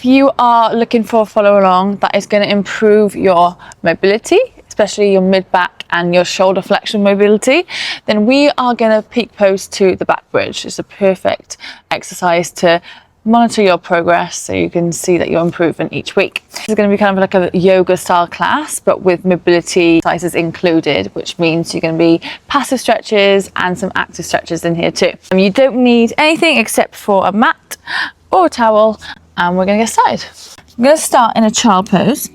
if you are looking for a follow along that is going to improve your mobility, especially your mid back and your shoulder flexion mobility, then we are going to peak pose to the back bridge. It's a perfect exercise to monitor your progress so you can see that you're improving each week. This is going to be kind of like a yoga style class, but with mobility exercises included, which means you're going to be passive stretches and some active stretches in here too. You don't need anything except for a mat or a towel, and we're going to get started. I'm going to start in a child pose. So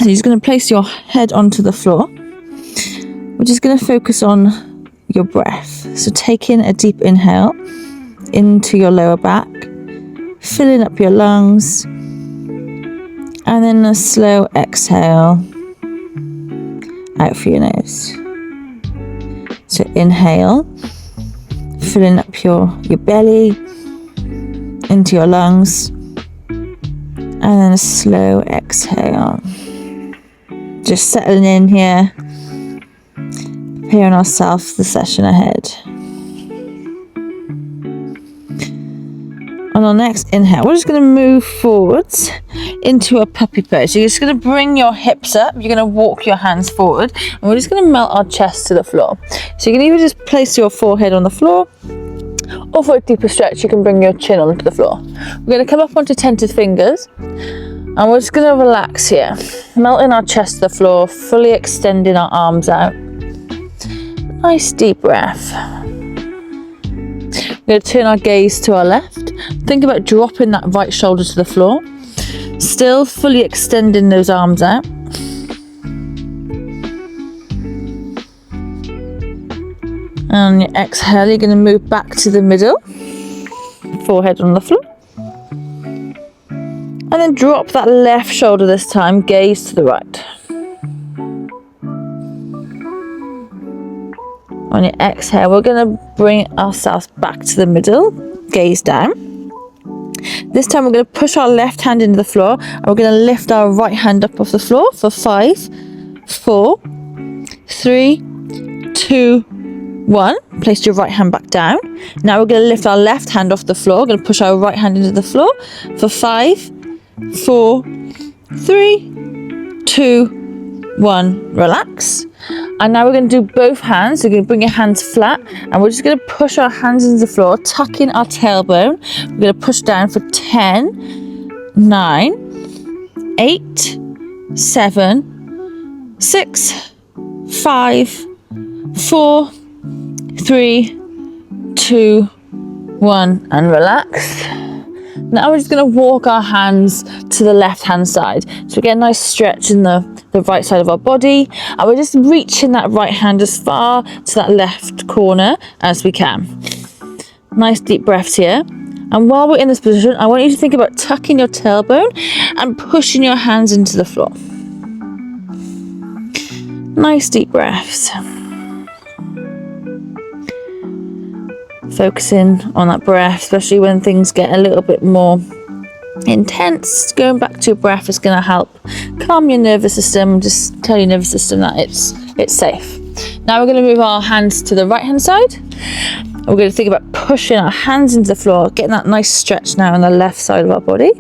you're just going to place your head onto the floor. We're just going to focus on your breath. So take in a deep inhale into your lower back, filling up your lungs, and then a slow exhale out through your nose. So inhale, filling up your belly into your lungs, and then a slow exhale. Just settling in here, preparing ourselves for the session ahead. On our next inhale, we're just going to move forwards into a puppy pose. So you're just going to bring your hips up, you're going to walk your hands forward, and we're just going to melt our chest to the floor. So you can either just place your forehead on the floor, or for a deeper stretch, you can bring your chin onto the floor. We're going to come up onto tented fingers, and we're just going to relax here, melting our chest to the floor, fully extending our arms out. Nice deep breath. We're going to turn our gaze to our left. Think about dropping that right shoulder to the floor, still fully extending those arms out. And your exhale, you're going to move back to the middle, forehead on the floor. And then drop that left shoulder this time, gaze to the right. On your exhale, we're going to bring ourselves back to the middle, gaze down. This time we're going to push our left hand into the floor, and we're going to lift our right hand up off the floor for 5, 4, 3, 2, 1. Place your right hand back down. Now we're going to lift our left hand off the floor. We're going to push our right hand into the floor for 5, 4, 3, 2, 1. Relax. And now we're going to do both hands. So you're going to bring your hands flat, and we're just going to push our hands into the floor, tuck in our tailbone. We're going to push down for 10, 9, 8, 7, 6, 5, 4, 3, 2, 1, and relax. Now we're just going to walk our hands to the left hand side. So we get a nice stretch in the right side of our body, and we're just reaching that right hand as far to that left corner as we can. Nice deep breaths here. And while we're in this position, I want you to think about tucking your tailbone and pushing your hands into the floor. Nice deep breaths. Focusing on that breath, especially when things get a little bit more intense. Going back to your breath is going to help calm your nervous system. Just tell your nervous system that it's safe. Now we're going to move our hands to the right hand side. We're going to think about pushing our hands into the floor, getting that nice stretch now on the left side of our body.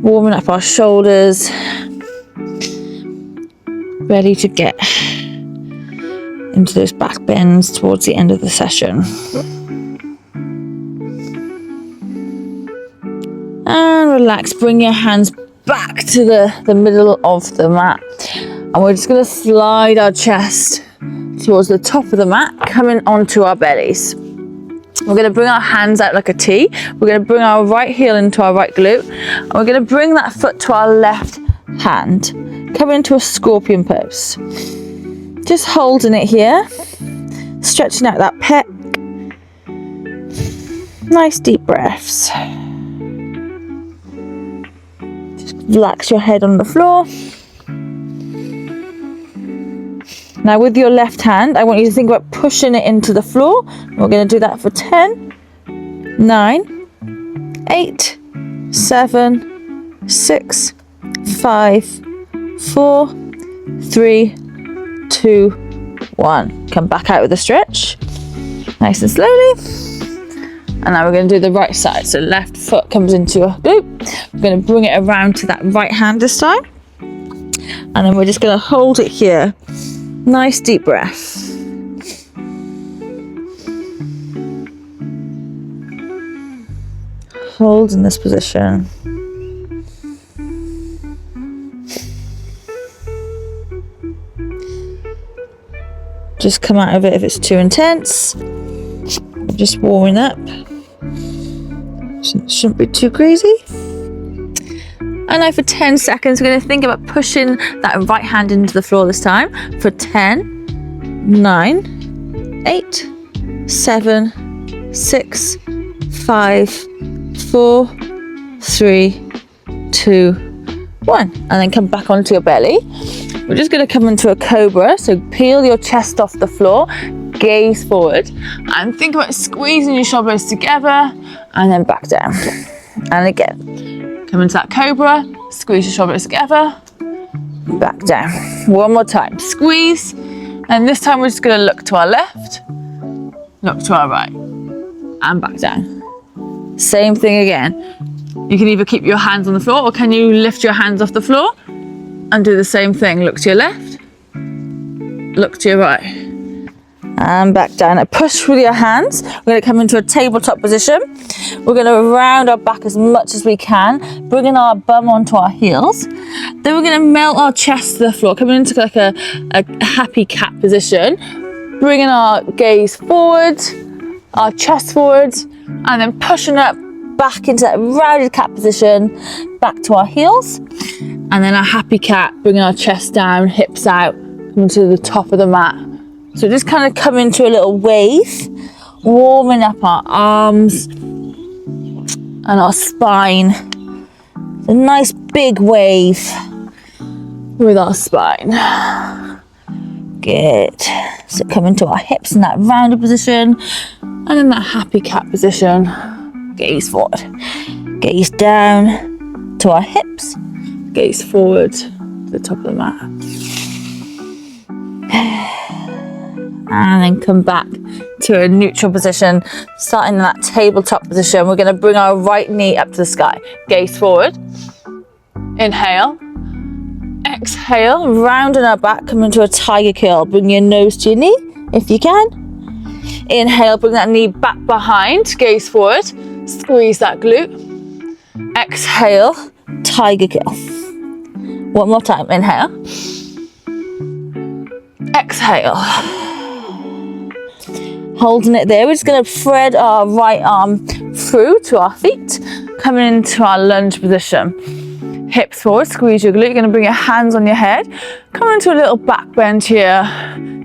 Warming up our shoulders, ready to get into those back bends towards the end of the session. And relax, bring your hands back to the middle of the mat. And we're just going to slide our chest towards the top of the mat, coming onto our bellies. We're going to bring our hands out like a T. We're going to bring our right heel into our right glute. And we're going to bring that foot to our left hand, coming into a scorpion pose. Just holding it here, stretching out that pec. Nice deep breaths. Just relax your head on the floor. Now with your left hand, I want you to think about pushing it into the floor. We're going to do that for 10, 9, 8, 7, 6, 5, 4, 3, 2, 1. Come back out with a stretch. Nice and slowly. And now we're going to do the right side. So left foot comes into your glute. We're going to bring it around to that right hand this time. And then we're just going to hold it here. Nice deep breath. Hold in this position. Just come out of it if it's too intense. Just warming up. Shouldn't be too crazy. And now for 10 seconds, we're going to think about pushing that right hand into the floor this time. For 10, 9, 8, 7, 6, 5, 4, 3, 2, 1. And then come back onto your belly. We're just going to come into a cobra. So peel your chest off the floor, gaze forward, and think about squeezing your shoulders together and then back down. And again, come into that cobra, squeeze your shoulders together, back down. One more time, squeeze. And this time we're just going to look to our left, look to our right, and back down. Same thing again. You can either keep your hands on the floor, or can you lift your hands off the floor and do the same thing. Look to your left, look to your right, and back down. And push with your hands. We're going to come into a tabletop position. We're going to round our back as much as we can, bringing our bum onto our heels. Then we're going to melt our chest to the floor, coming into like a happy cat position, bringing our gaze forward, our chest forward, and then pushing up back into that rounded cat position, back to our heels. And then our happy cat, bringing our chest down, hips out, coming to the top of the mat. So just kind of come into a little wave, warming up our arms and our spine. A nice big wave with our spine. Good. So come into our hips in that rounded position, and in that happy cat position, gaze forward. Gaze down to our hips, gaze forward to the top of the mat. And then come back to a neutral position, starting in that tabletop position. We're going to bring our right knee up to the sky. Gaze forward. Inhale. Exhale, rounding our back, come into a tiger curl. Bring your nose to your knee, if you can. Inhale, bring that knee back behind, gaze forward. Squeeze that glute. Exhale, tiger curl. One more time, inhale. Exhale. Holding it there, we're just going to thread our right arm through to our feet, coming into our lunge position. Hips forward, squeeze your glute. You're going to bring your hands on your head, come into a little back bend here,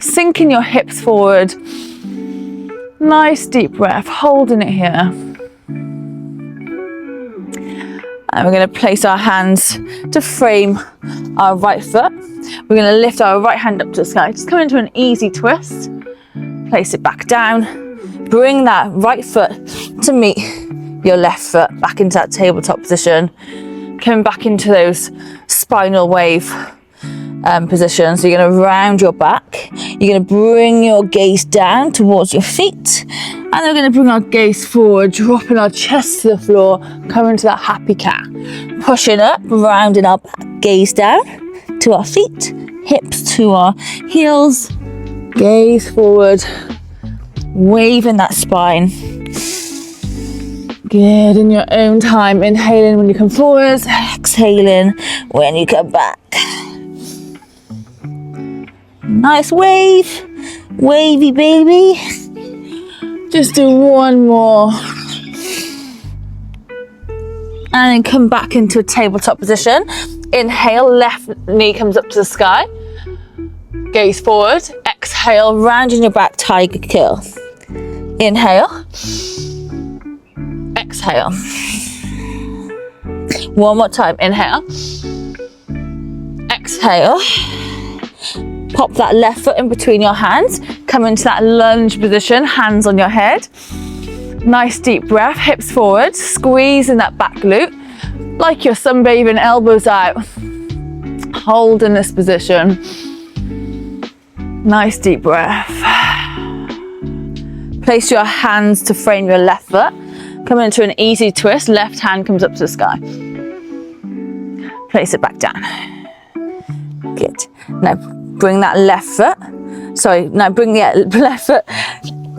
sinking your hips forward. Nice deep breath, holding it here. And we're going to place our hands to frame our right foot. We're going to lift our right hand up to the sky. Just come into an easy twist. Place it back down. Bring that right foot to meet your left foot back into that tabletop position. Coming back into those spinal wave positions. So you're going to round your back. You're going to bring your gaze down towards your feet. And then we're going to bring our gaze forward, dropping our chest to the floor, coming to that happy cat. Pushing up, rounding our back, gaze down to our feet, hips to our heels, gaze forward, waving that spine. Good, in your own time, inhaling when you come forwards, exhaling when you come back. Nice wave, wavy baby. Just do one more. And then come back into a tabletop position. Inhale, left knee comes up to the sky. Gaze forward. Exhale, rounding your back, tiger curl. Inhale. Exhale. One more time. Inhale. Exhale. Pop that left foot in between your hands. Come into that lunge position, hands on your head. Nice deep breath, hips forward, squeezing that back glute. Like you're sunbathing, elbows out. Hold in this position. Nice deep breath. Place your hands to frame your left foot. Come into an easy twist, left hand comes up to the sky. Place it back down. Good. Now bring that left foot, now bring the left foot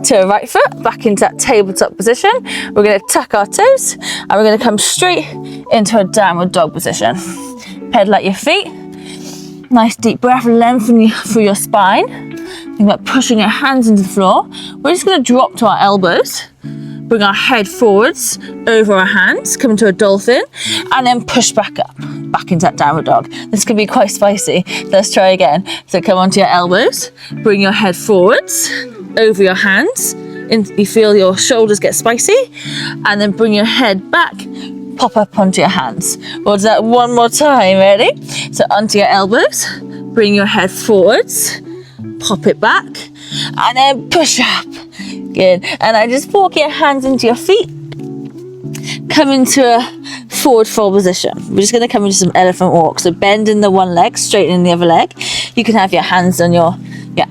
to a right foot, back into that tabletop position. We're going to tuck our toes and we're going to come straight into a downward dog position. Pedal at your feet. Nice deep breath, lengthen through your spine. Think about pushing your hands into the floor. We're just going to drop to our elbows. Bring our head forwards, over our hands, come into a dolphin, and then push back up, back into that downward dog. This can be quite spicy. Let's try again. So come onto your elbows, bring your head forwards, over your hands, you feel your shoulders get spicy, and then bring your head back, pop up onto your hands. We'll do that one more time, ready? So onto your elbows, bring your head forwards, pop it back, and then push up. Good. And I just walk your hands into your feet. Come into a forward fold position. We're just going to come into some elephant walk. So bend in the one leg, straighten in the other leg. You can have your hands on your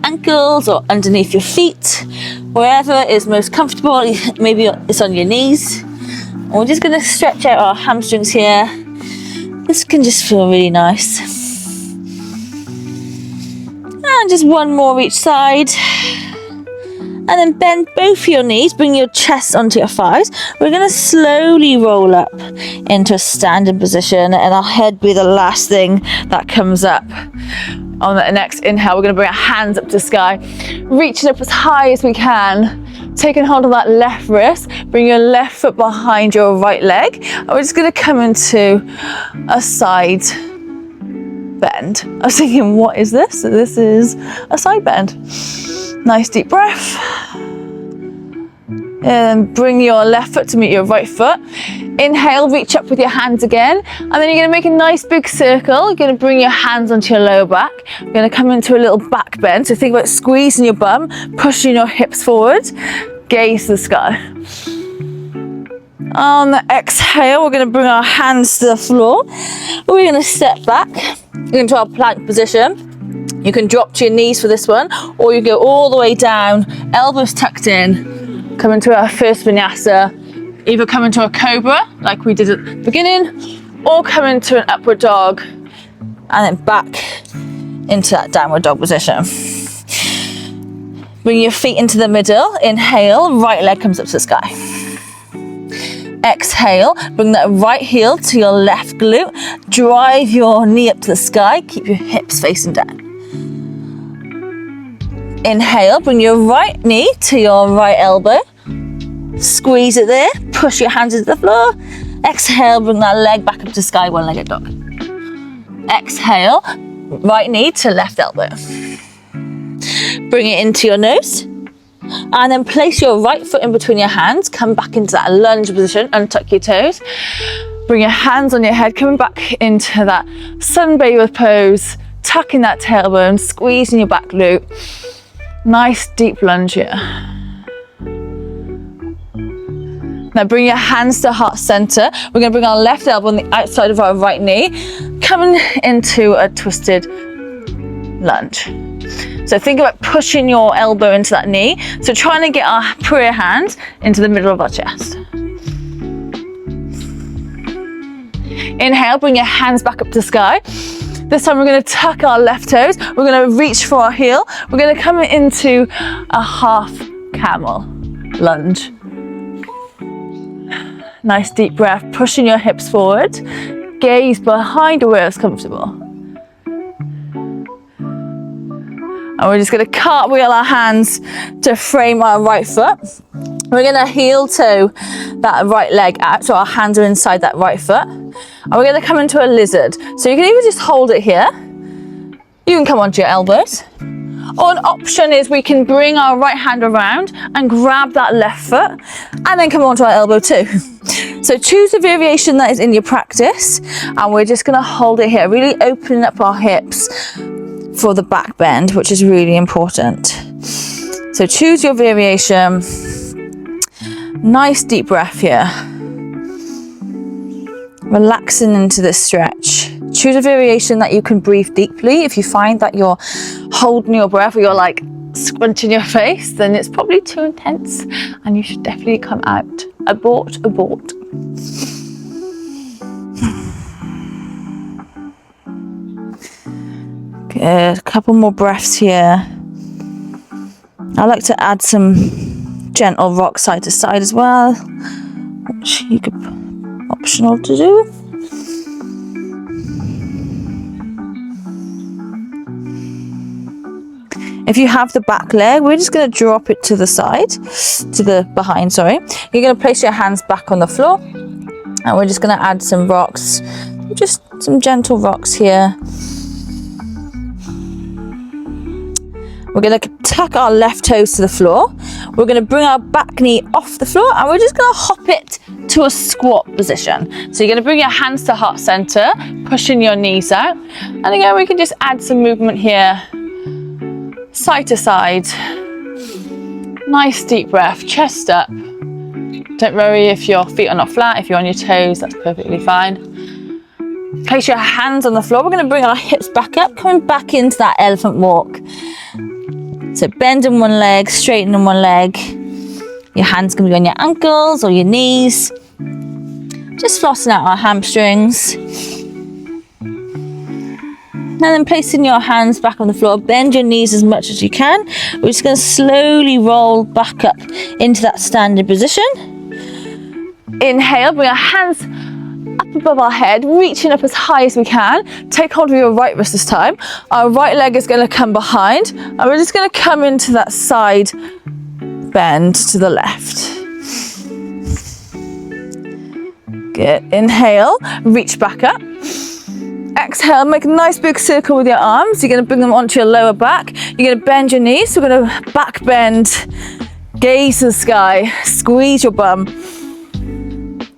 ankles or underneath your feet, wherever is most comfortable. Maybe it's on your knees. And we're just going to stretch out our hamstrings here. This can just feel really nice. And just one more each side. And then bend both your knees, bring your chest onto your thighs. We're going to slowly roll up into a standing position, and our head be the last thing that comes up. On the next inhale, we're going to bring our hands up to the sky, reaching up as high as we can, taking hold of that left wrist, bring your left foot behind your right leg, and we're just going to come into a side bend. I was thinking, what is this? So this is a side bend. Nice deep breath. And bring your left foot to meet your right foot. Inhale, reach up with your hands again. And then you're going to make a nice big circle. You're going to bring your hands onto your lower back. You're going to come into a little back bend. So think about squeezing your bum, pushing your hips forward. Gaze to the sky. On the exhale, we're going to bring our hands to the floor. We're going to step back into our plank position. You can drop to your knees for this one, or you go all the way down, elbows tucked in, come into our first vinyasa, either come into a cobra, like we did at the beginning, or come into an upward dog, and then back into that downward dog position. Bring your feet into the middle, inhale, right leg comes up to the sky. Exhale, bring that right heel to your left glute, drive your knee up to the sky, keep your hips facing down. Inhale, bring your right knee to your right elbow, squeeze it there, push your hands into the floor. Exhale, bring that leg back up to the sky, one-legged dog. Exhale, right knee to left elbow. Bring it into your nose, and then place your right foot in between your hands, come back into that lunge position, untuck your toes. Bring your hands on your head, coming back into that sunbather pose, tucking that tailbone, squeezing your back glute. Nice deep lunge here. Now bring your hands to heart center. We're going to bring our left elbow on the outside of our right knee, coming into a twisted lunge. So think about pushing your elbow into that knee. So trying to get our prayer hands into the middle of our chest. Inhale, bring your hands back up to the sky. This time we're going to tuck our left toes. We're going to reach for our heel. We're going to come into a half camel lunge. Nice deep breath, pushing your hips forward. Gaze behind where it's comfortable. And we're just going to cartwheel our hands to frame our right foot. We're going to heel toe that right leg out, so our hands are inside that right foot. And we're going to come into a lizard. So you can either just hold it here, you can come onto your elbows, or an option is we can bring our right hand around and grab that left foot, and then come onto our elbow too. So choose a variation that is in your practice, and we're just going to hold it here, really opening up our hips for the back bend, which is really important. So choose your variation. Nice deep breath here. Relaxing into this stretch. Choose a variation that you can breathe deeply. If you find that you're holding your breath or you're like scrunching your face, then it's probably too intense and you should definitely come out Abort, abort. Good, a couple more breaths here. I like to add some gentle rock side to side as well, which you could, optional to do. If you have the back leg, we're just going to drop it to the side, to the behind, sorry. You're going to place your hands back on the floor, and we're just going to add some rocks, just some gentle rocks here. We're going to tuck our left toes to the floor. We're going to bring our back knee off the floor, and we're just going to hop it to a squat position. So you're going to bring your hands to heart center, pushing your knees out. And again, we can just add some movement here, side to side. Nice deep breath, chest up. Don't worry if your feet are not flat. If you're on your toes, that's perfectly fine. Place your hands on the floor. We're going to bring our hips back up, coming back into that elephant walk. So bend in one leg, straighten in one leg. Your hands can be on your ankles or your knees. Just flossing out our hamstrings. And then placing your hands back on the floor, bend your knees as much as you can. We're just going to slowly roll back up into that standing position. Inhale, bring our hands up above our head, reaching up as high as we can. Take hold of your right wrist this time. Our right leg is going to come behind, and we're just going to come into that side bend to the left. Good. Inhale, reach back up. Exhale, make a nice big circle with your arms. You're going to bring them onto your lower back. You're going to bend your knees. So we're going to back bend, gaze to the sky, squeeze your bum.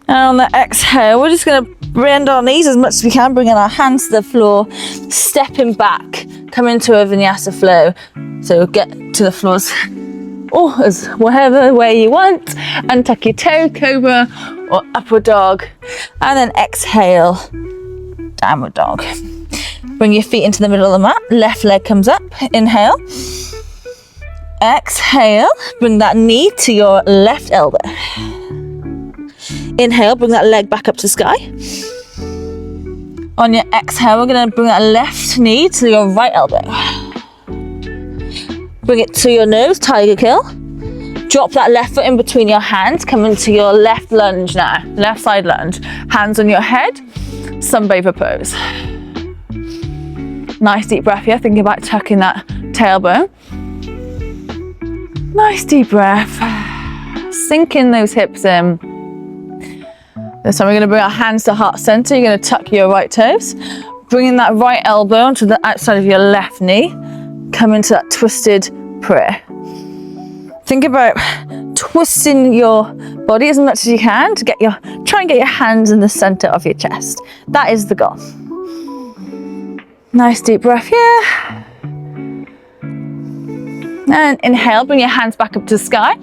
And on the exhale, we're just going to bend our knees as much as we can, bringing our hands to the floor, stepping back, come into a vinyasa flow. So get to the floors, or as whatever way you want, and tuck your toe, cobra or upward dog. And then exhale, downward dog. Bring your feet into the middle of the mat. Left leg comes up. Inhale. Exhale. Bring that knee to your left elbow. Inhale. Bring that leg back up to the sky. On your exhale, we're going to bring that left knee to your right elbow. Bring it to your nose, tiger kill. Drop that left foot in between your hands. Come into your left lunge now. Left side lunge. Hands on your head. Sunbather pose. Nice deep breath here, thinking about tucking that tailbone. Nice deep breath. Sinking those hips in. This time we're going to bring our hands to heart center. You're going to tuck your right toes. Bringing that right elbow onto the outside of your left knee. Come into that twisted prayer. Think about twisting your body as much as you can to try and get your hands in the center of your chest. That is the goal. Nice deep breath here. And inhale, bring your hands back up to the sky.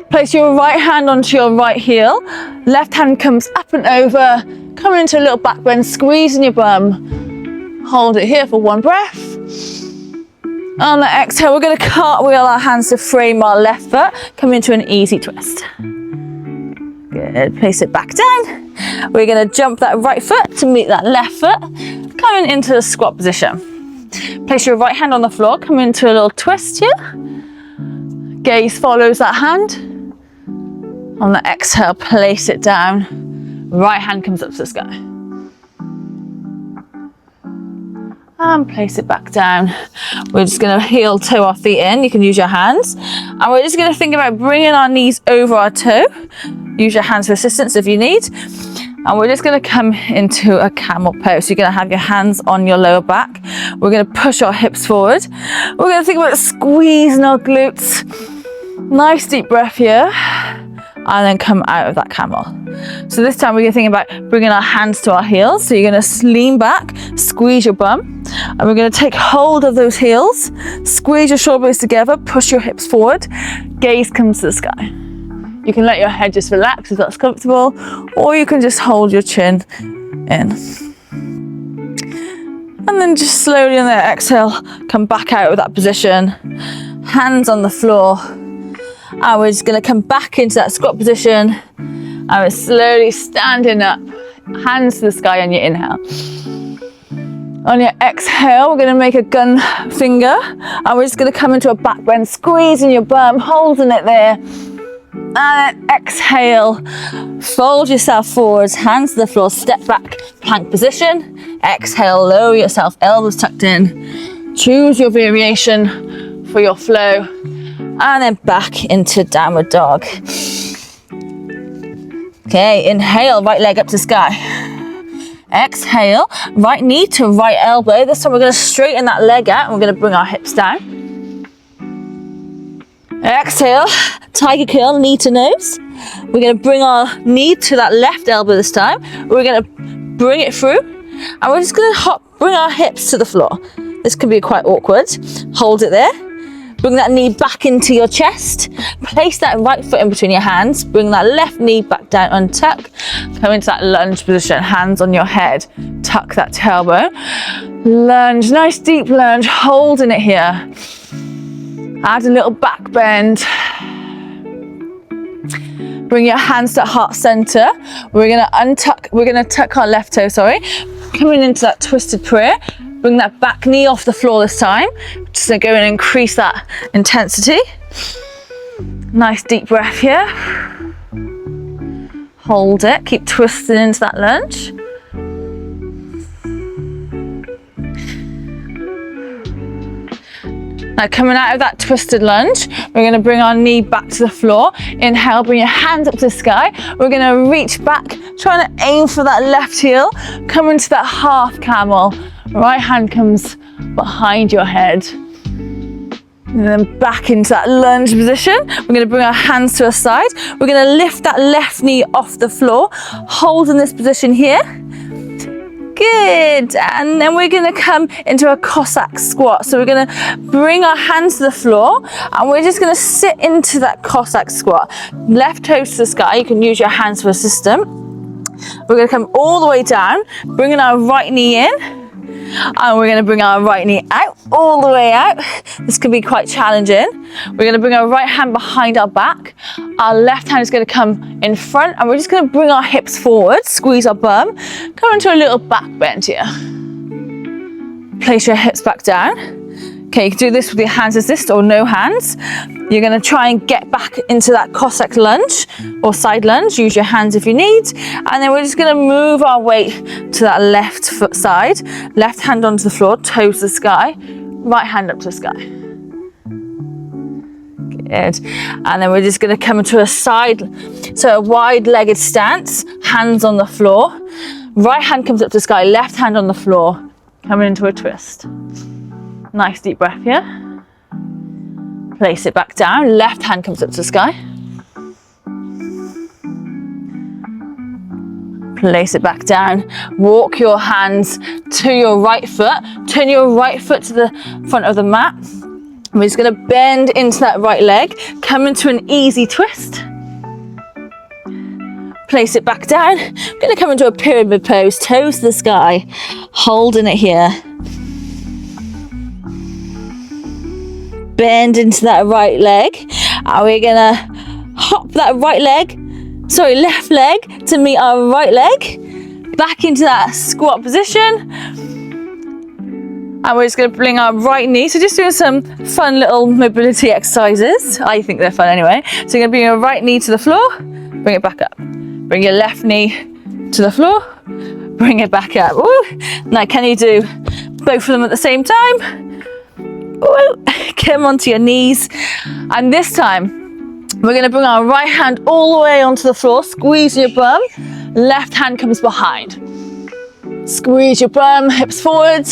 Place your right hand onto your right heel. Left hand comes up and over. Come into a little back bend, squeezing your bum. Hold it here for one breath. On the exhale, we're going to cartwheel our hands to frame our left foot. Come into an easy twist. Good. Place it back down. We're going to jump that right foot to meet that left foot. Coming into the squat position. Place your right hand on the floor. Come into a little twist here. Gaze follows that hand. On the exhale, place it down. Right hand comes up to the sky. And place it back down. We're just going to heel toe our feet in. You can use your hands. And we're just going to think about bringing our knees over our toe. Use your hands for assistance if you need. And we're just going to come into a camel pose. So you're going to have your hands on your lower back. We're going to push our hips forward. We're going to think about squeezing our glutes. Nice deep breath here. And then come out of that camel. So this time we're going to think about bringing our hands to our heels. So you're going to lean back, squeeze your bum, and we're going to take hold of those heels, squeeze your shoulder blades together, push your hips forward, gaze comes to the sky. You can let your head just relax if that's comfortable, or you can just hold your chin in. And then just slowly on the exhale, come back out of that position, hands on the floor. And we're just gonna come back into that squat position. And we're slowly standing up, hands to the sky on your inhale. On your exhale, we're gonna make a gun finger. And we're just gonna come into a back bend, squeezing your bum, holding it there. And then exhale, fold yourself forwards, hands to the floor, step back, plank position. Exhale, lower yourself, elbows tucked in. Choose your variation for your flow. And then back into downward dog. Okay, inhale, right leg up to sky. Exhale, right knee to right elbow. This time we're going to straighten that leg out and we're going to bring our hips down. Exhale, tiger curl, knee to nose. We're going to bring our knee to that left elbow this time. We're going to bring it through and we're just going to bring our hips to the floor. This can be quite awkward. Hold it there. Bring that knee back into your chest. Place that right foot in between your hands. Bring that left knee back down, untuck. Come into that lunge position, hands on your head. Tuck that tailbone. Lunge, nice deep lunge, holding it here. Add a little back bend. Bring your hands to heart center. We're gonna tuck our left toe, Coming into that twisted prayer. Bring that back knee off the floor this time. Just gonna go and increase that intensity. Nice deep breath here. Hold it, keep twisting into that lunge. Now coming out of that twisted lunge, we're gonna bring our knee back to the floor. Inhale, bring your hands up to the sky. We're gonna reach back, trying to aim for that left heel. Come into that half camel. Right hand comes behind your head. And then back into that lunge position. We're gonna bring our hands to our side. We're gonna lift that left knee off the floor. Hold in this position here. Good, and then we're gonna come into a Cossack squat. So we're gonna bring our hands to the floor and we're just gonna sit into that Cossack squat. Left toes to the sky, you can use your hands for a system. We're gonna come all the way down, bringing our right knee in, and we're gonna bring our right knee out, all the way out. This can be quite challenging. We're gonna bring our right hand behind our back. Our left hand is gonna come in front and we're just gonna bring our hips forward, squeeze our bum, come into a little back bend here. Place your hips back down. Okay, you can do this with your hands assist or no hands. You're gonna try and get back into that Cossack lunge or side lunge. Use your hands if you need. And then we're just gonna move our weight to that left foot side. Left hand onto the floor, toes to the sky. Right hand up to the sky. Good. And then we're just gonna come into a wide-legged stance, hands on the floor. Right hand comes up to the sky, left hand on the floor. Coming into a twist. Nice deep breath here. Place it back down. Left hand comes up to the sky. Place it back down. Walk your hands to your right foot. Turn your right foot to the front of the mat. We're just going to bend into that right leg. Come into an easy twist. Place it back down. I'm going to come into a pyramid pose. Toes to the sky. Holding it here. Bend into that right leg. And we're gonna hop that left leg to meet our right leg. Back into that squat position. And we're just gonna bring our right knee. So just doing some fun little mobility exercises. I think they're fun anyway. So you're gonna bring your right knee to the floor, bring it back up. Bring your left knee to the floor, bring it back up. Woo. Now can you do both of them at the same time? Woo. Come onto your knees, and this time we're going to bring our right hand all the way onto the floor, squeeze your bum, left hand comes behind. Squeeze your bum, hips forward.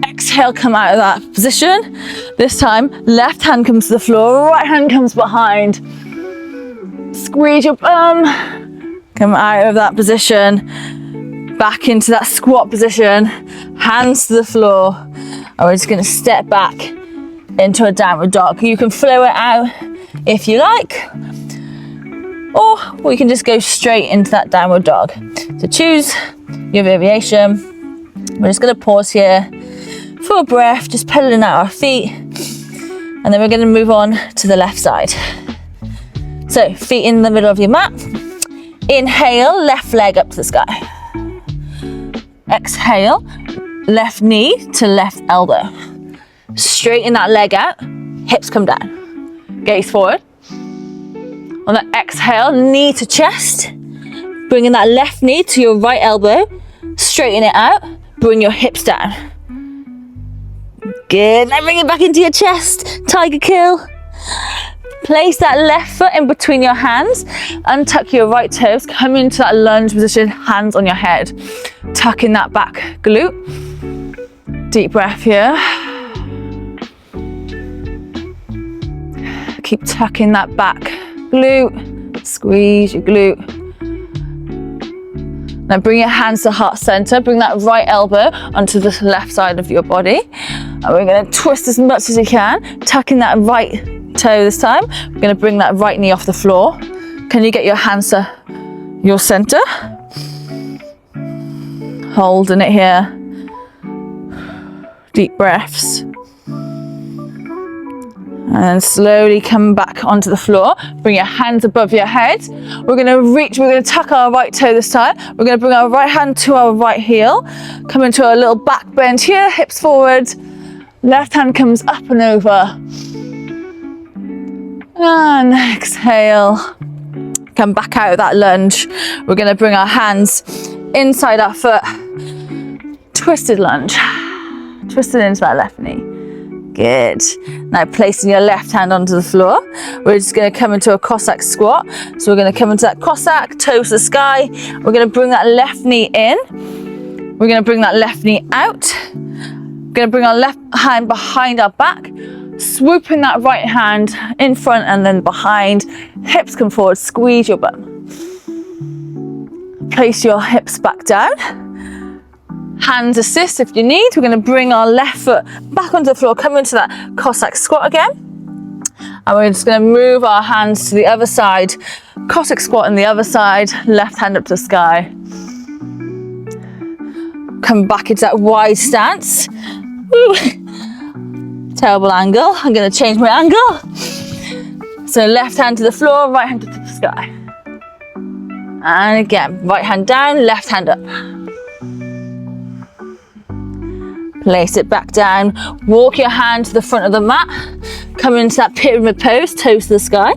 Exhale, come out of that position. This time, left hand comes to the floor, right hand comes behind. Squeeze your bum, come out of that position, back into that squat position, hands to the floor. And we're just going to step back into a downward dog. You can flow it out if you like, or we can just go straight into that downward dog. So choose your variation. We're just going to pause here for a breath, just pedaling out our feet, and then we're going to move on to the left side. So feet in the middle of your mat. Inhale, left leg up to the sky. Exhale, left knee to left elbow. Straighten that leg out, hips come down. Gaze forward. On the exhale, knee to chest. Bringing that left knee to your right elbow. Straighten it out, bring your hips down. Good, now bring it back into your chest, tiger kill. Place that left foot in between your hands, untuck your right toes, come into that lunge position, hands on your head. Tuck in that back glute. Deep breath here. Keep tucking that back glute, squeeze your glute. Now bring your hands to heart center, bring that right elbow onto the left side of your body. And we're gonna twist as much as you can, tucking that right toe this time. We're gonna bring that right knee off the floor. Can you get your hands to your center? Holding it here. Deep breaths. And slowly come back onto the floor. Bring your hands above your head. We're gonna tuck our right toe this time. We're gonna bring our right hand to our right heel. Come into a little back bend here, hips forward. Left hand comes up and over. And exhale. Come back out of that lunge. We're gonna bring our hands inside our foot. Twisted lunge. Twisted into that left knee. Good. Now placing your left hand onto the floor. We're just going to come into a Cossack squat. So we're going to come into that Cossack, toes to the sky. We're going to bring that left knee in. We're going to bring that left knee out. We're going to bring our left hand behind our back. Swooping that right hand in front and then behind. Hips come forward, squeeze your bum. Place your hips back down. Hands assist if you need. We're going to bring our left foot back onto the floor, come into that Cossack squat again. And we're just going to move our hands to the other side. Cossack squat on the other side, left hand up to the sky. Come back into that wide stance. Woo. Terrible angle. I'm going to change my angle. So left hand to the floor, right hand to the sky. And again, right hand down, left hand up. Place it back down. Walk your hand to the front of the mat. Come into that pyramid pose, toes to the sky.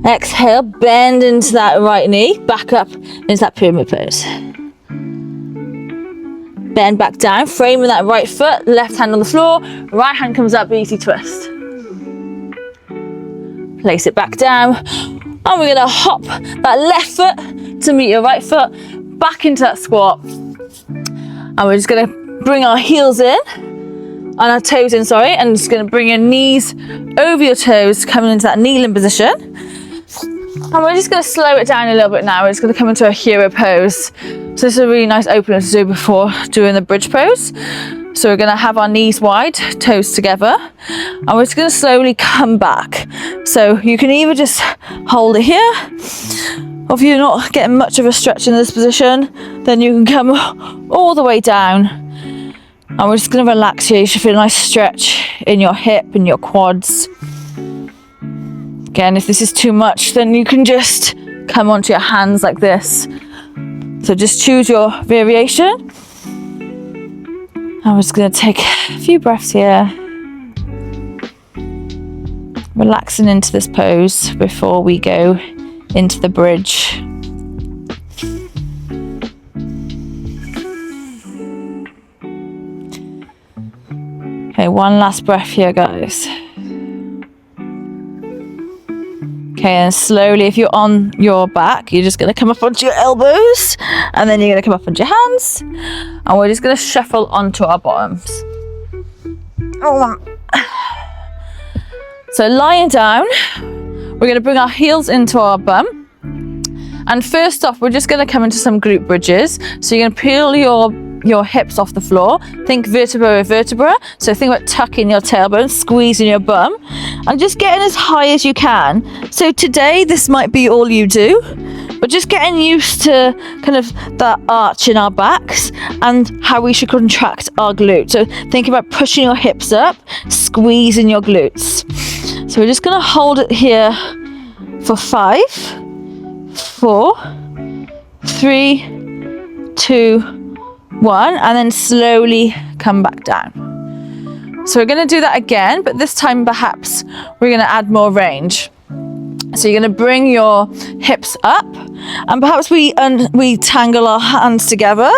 Exhale, bend into that right knee. Back up into that pyramid pose. Bend back down, framing that right foot. Left hand on the floor. Right hand comes up, easy twist. Place it back down. And we're going to hop that left foot to meet your right foot. Back into that squat. And we're just going to bring our heels in, and our toes in, and just going to bring your knees over your toes, coming into that kneeling position. And we're just going to slow it down a little bit now. We're just going to come into a hero pose. So this is a really nice opener to do before doing the bridge pose. So we're going to have our knees wide, toes together, and we're just going to slowly come back. So you can either just hold it here, or if you're not getting much of a stretch in this position, then you can come all the way down. And we're just going to relax here. You should feel a nice stretch in your hip and your quads. Again, if this is too much, then you can just come onto your hands like this. So just choose your variation. I'm just going to take a few breaths here. Relaxing into this pose before we go into the bridge. Okay, one last breath here, guys. Okay, and slowly, if you're on your back, you're just going to come up onto your elbows, and then you're going to come up onto your hands, and we're just going to shuffle onto our bottoms. So lying down, we're going to bring our heels into our bum. And first off, we're just going to come into some glute bridges. So you're going to peel your hips off the floor. Think vertebra with vertebra. So think about tucking your tailbone, squeezing your bum, and just getting as high as you can. So today, this might be all you do, but just getting used to kind of that arch in our backs and how we should contract our glutes. So think about pushing your hips up, squeezing your glutes. So we're just gonna hold it here for 5, 4, 3, 2, 1, and then slowly come back down. So we're going to do that again, but this time perhaps we're going to add more range. So you're going to bring your hips up, and perhaps we tangle our hands together.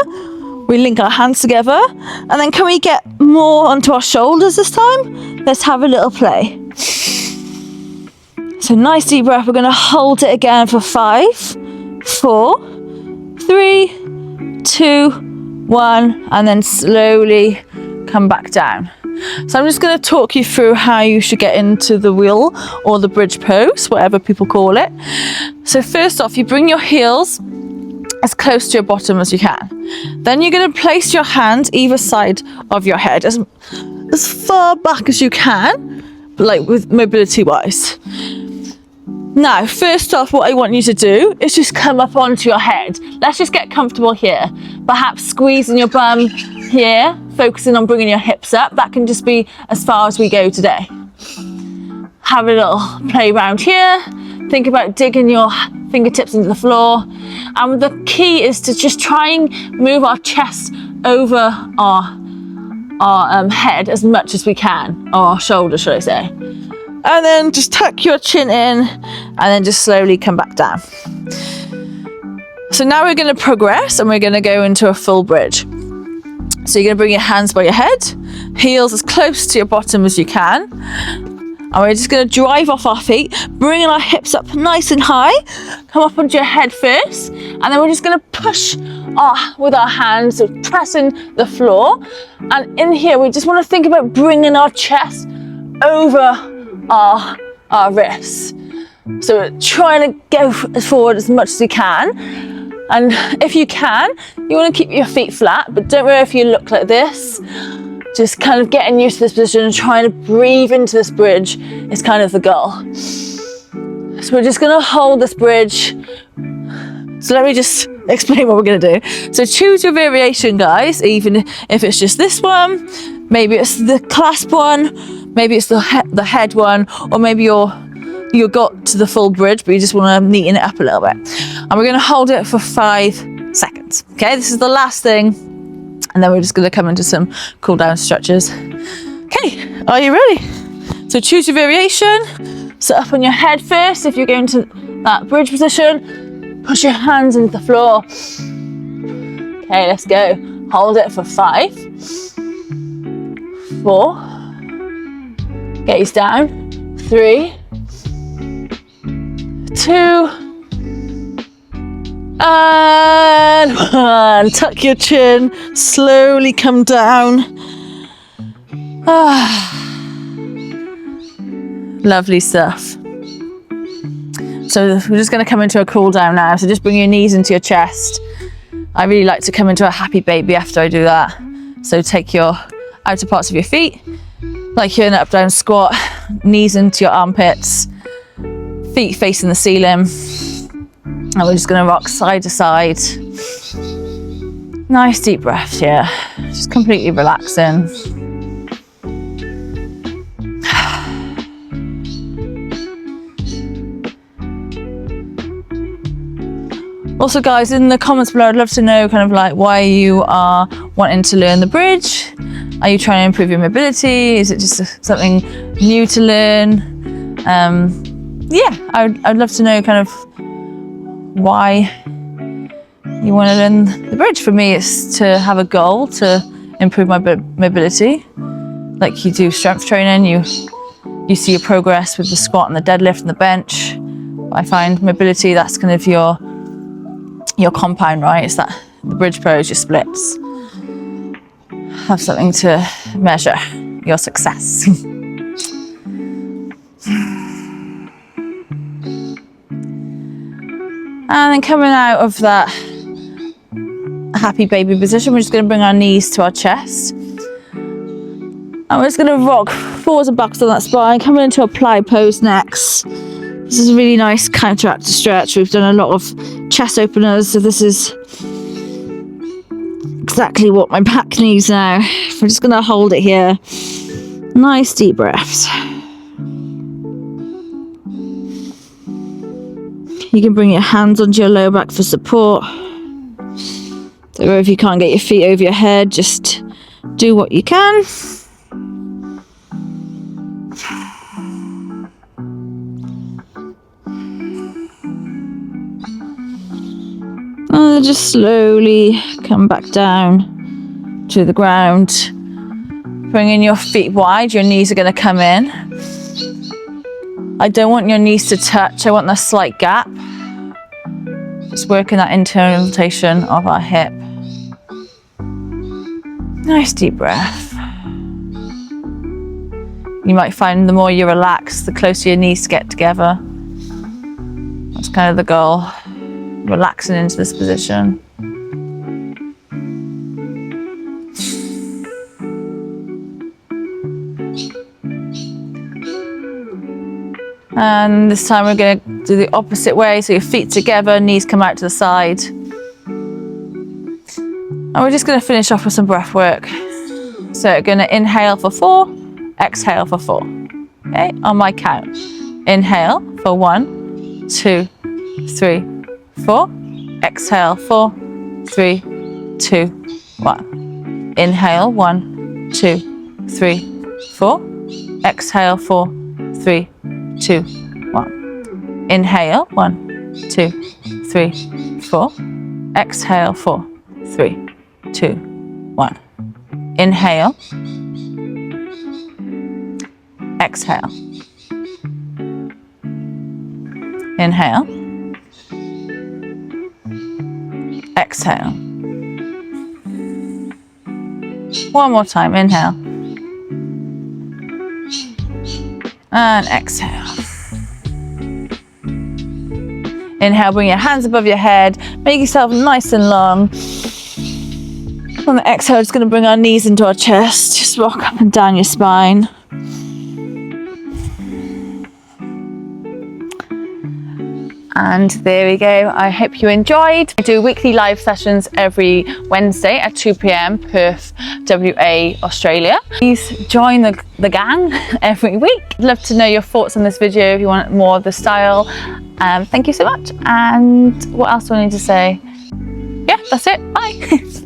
We link our hands together, and then can we get more onto our shoulders this time? Let's have a little play. So nice deep breath. We're going to hold it again for 5, 4, 3, 2, 1, and then slowly come back down. So I'm just going to talk you through how you should get into the wheel or the bridge pose, whatever people call it. So first off, you bring your heels as close to your bottom as you can. Then you're going to place your hands either side of your head as far back as you can, like with mobility wise. Now, first off, what I want you to do is just come up onto your head. Let's just get comfortable here. Perhaps squeezing your bum here, focusing on bringing your hips up. That can just be as far as we go today. Have a little play around here. Think about digging your fingertips into the floor. And the key is to just try and move our chest over our head as much as we can, or our shoulders, should I say. And then just tuck your chin in and then just slowly come back down. So now we're going to progress and we're going to go into a full bridge. So you're going to bring your hands by your head, heels as close to your bottom as you can. And we're just going to drive off our feet, bringing our hips up nice and high. Come up onto your head first. And then we're just going to push with our hands, so pressing the floor. And in here, we just want to think about bringing our chest over our wrists. So we're trying to go forward as much as you can. And if you can, you want to keep your feet flat, but don't worry if you look like this. Just kind of getting used to this position and trying to breathe into this bridge is kind of the goal. So we're just going to hold this bridge. So let me just explain what we're going to do. So choose your variation, guys, even if it's just this one, maybe it's the clasp one, maybe it's the head one, or maybe you got to the full bridge, but you just want to neaten it up a little bit. And we're going to hold it for 5 seconds. Okay, this is the last thing. And then we're just going to come into some cool down stretches. Okay, are you ready? So choose your variation. Sit up on your head first if you're going to that bridge position. Push your hands into the floor. Okay, let's go. Hold it for 5, 4, gaze down, 3, 2, and 1. Tuck your chin, slowly come down. Lovely stuff. So we're just going to come into a cool down now. So just bring your knees into your chest. I really like to come into a happy baby after I do that. So take your outer parts of your feet, like you're in an up down squat, knees into your armpits, feet facing the ceiling. And we're just going to rock side to side. Nice deep breaths here. Just completely relaxing. Also, guys, in the comments below, I'd love to know kind of like why you are wanting to learn the bridge. Are you trying to improve your mobility? Is it just something new to learn? Yeah, I'd love to know kind of why you want to learn the bridge. For me, it's to have a goal to improve my mobility. Like you do strength training, you see your progress with the squat and the deadlift and the bench. I find mobility, that's kind of your compound, right? It's that the bridge pose, your splits. Have something to measure your success. And then coming out of that happy baby position, we're just going to bring our knees to our chest. And we're just going to rock forwards and backwards on that spine, coming into a plie pose next. This is a really nice counteractive stretch. We've done a lot of chest openers, so this is exactly what my back needs now. We're just going to hold it here. Nice deep breaths. You can bring your hands onto your lower back for support. So if you can't get your feet over your head, just do what you can. And just slowly come back down to the ground. Bringing your feet wide, your knees are going to come in. I don't want your knees to touch, I want a slight gap. Just working that internal rotation of our hip. Nice deep breath. You might find the more you relax, the closer your knees get together. That's kind of the goal. Relaxing into this position. And this time we're going to do the opposite way. So your feet together, knees come out to the side. And we're just going to finish off with some breath work. So we're going to inhale for 4, exhale for 4. Okay, on my count. Inhale for 1, 2, 3, 4. Exhale 4, 3, 2, 1. Inhale 1, 2, 3, 4. Exhale 4, 3, 2, 1. Inhale 1, 2, 3, 4. Exhale 4, 3, 2, 1. Inhale. Exhale. Inhale. Exhale. One more time. Inhale. And exhale. Inhale, bring your hands above your head. Make yourself nice and long. On the exhale, just going to bring our knees into our chest. Just rock up and down your spine. And there we go. I hope you enjoyed. I do weekly live sessions every Wednesday at 2 p.m. Perth, WA, Australia. Please join the gang every week. I'd love to know your thoughts on this video if you want more of the style. Thank you so much. And what else do I need to say? Yeah, that's it. Bye.